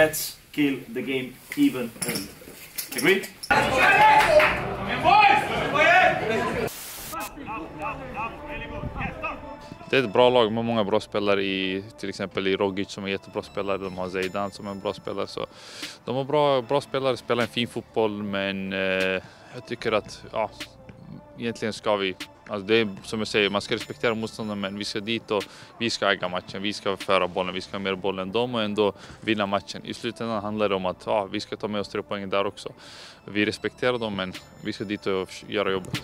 Let's kill the game even. Agree? Det är ett bra lag med många bra spelare till exempel i Rogic som är jättebra spelare. De har Sedan som är en bra spelare. Så de har bra spelare, spelar en fin fotboll, men jag tycker att egentligen ska vi, alltså det är som jag säger, man ska respektera motståndaren, men vi ska dit och vi ska äga matchen, vi ska föra bollen, vi ska ha mer boll än dem och ändå vinna matchen. I slutändan handlar det om att vi ska ta med oss 3 poäng där också. Vi respekterar dem, men vi ska dit och göra jobbet.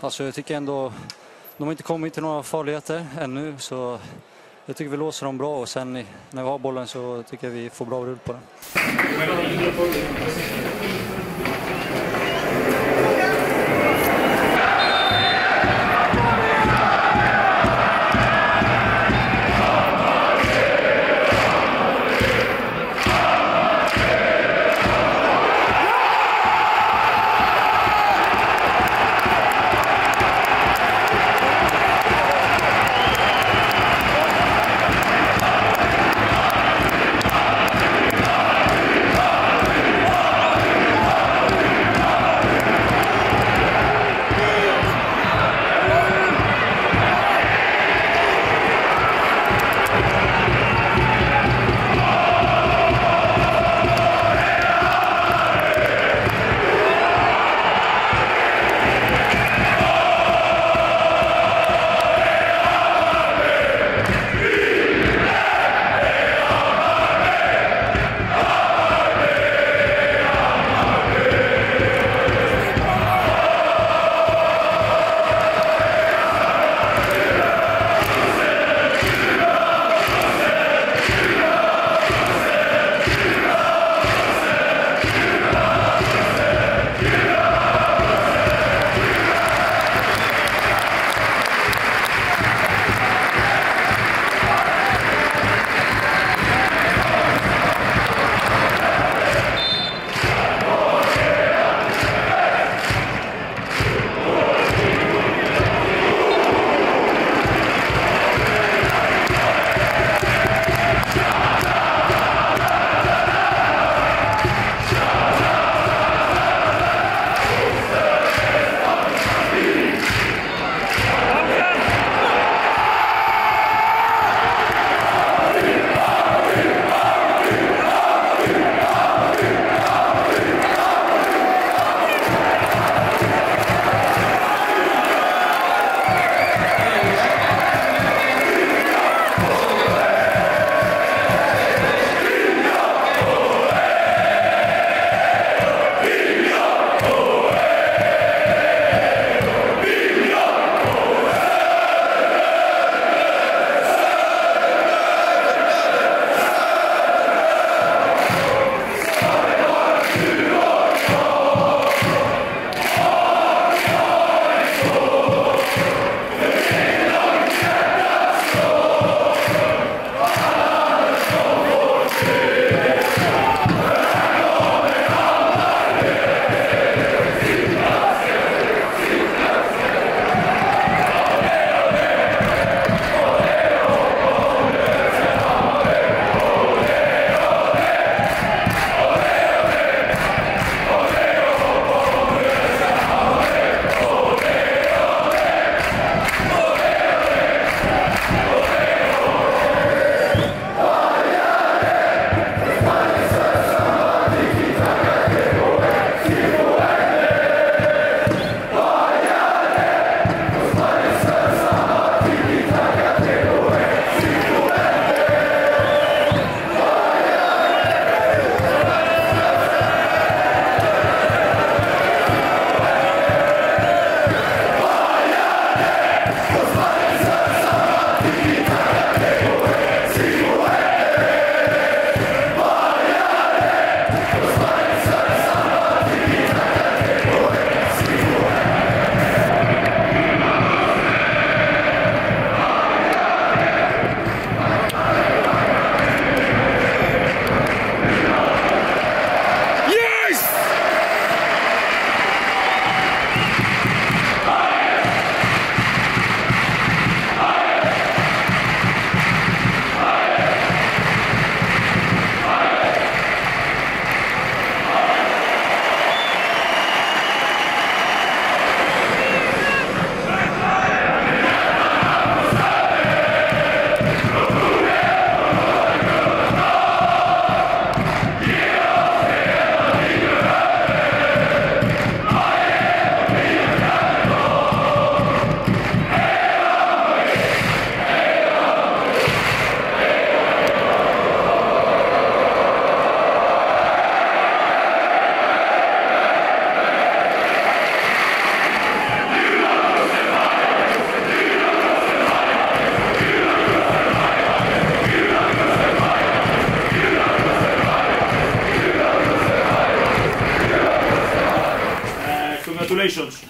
Alltså jag tycker ändå, de har inte kommit till några farligheter ännu, så jag tycker vi låser dem bra, och sen när vi har bollen så tycker jag vi får bra rull på den.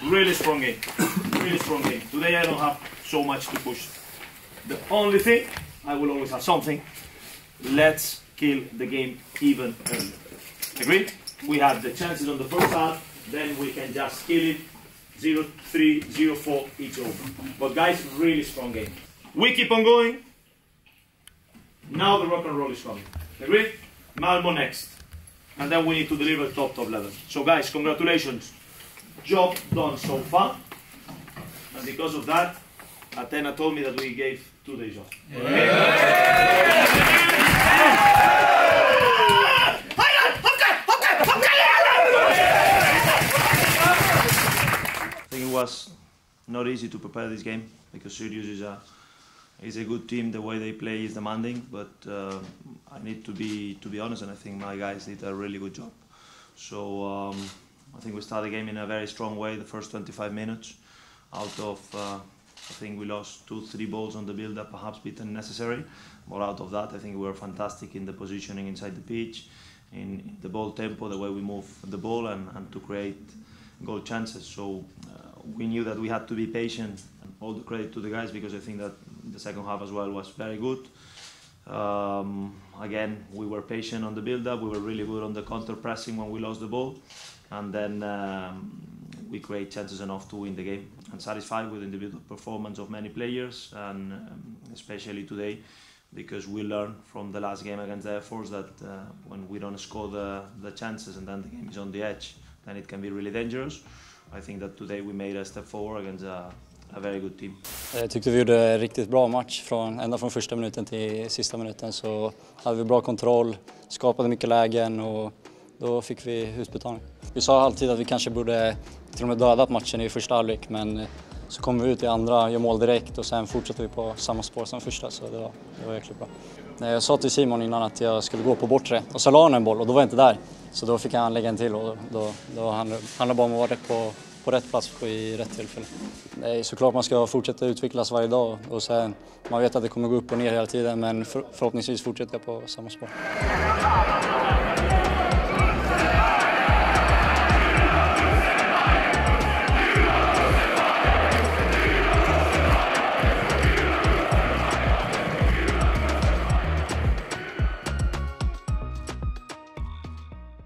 really strong game. Really strong game. Today I don't have so much to push. The only thing, I will always have something. Let's kill the game even earlier. Agreed? We had the chances on the first half, then we can just kill it. 0-3, 0-4, each over. But guys, really strong game. We keep on going. Now the rock and roll is coming. Agreed? Malmo next. And then we need to deliver top level. So guys, congratulations. Job done so far. And because of that, Athena told me that we gave 2 days off. I think it was not easy to prepare this game because Sirius is a good team. The way they play is demanding, but I need to be honest, and I think my guys did a really good job. So I think we started the game in a very strong way. The first 25 minutes, out of I think we lost 2-3 balls on the build-up, perhaps bit unnecessary. But out of that, I think we were fantastic in the positioning inside the pitch, in the ball tempo, the way we move the ball, and to create goal chances. So we knew that we had to be patient. And all the credit to the guys, because I think that the second half as well was very good. Again, we were patient on the build-up. We were really good on the counter-pressing when we lost the ball, and then we create chances enough to win the game. And satisfied with the individual performance of many players, and especially today, because we learned from the last game against the Air Force that when we don't score the chances and then the game is on the edge, then it can be really dangerous. I think that today we made a step forward against a very good team. Jag tyckte vi gjorde en riktigt bra match ända från första minuten till sista minuten, så hade vi bra kontroll, skapade mycket lägen och då fick vi utbetalning. Vi sa alltid att vi kanske borde till och med dödat matchen i första halvlek, men så kom vi ut i andra, gör mål direkt och sen fortsatte vi på samma spår som första, så det var jäkligt bra. Jag sa till Simon innan att jag skulle gå på bortre och så la han en boll och då var jag inte där. Så då fick han lägga en till och då handlar bara om att vara på rätt plats i rätt tillfälle. Nej, såklart man ska fortsätta utvecklas varje dag och sen, man vet att det kommer gå upp och ner hela tiden, men förhoppningsvis fortsätter jag på samma spår.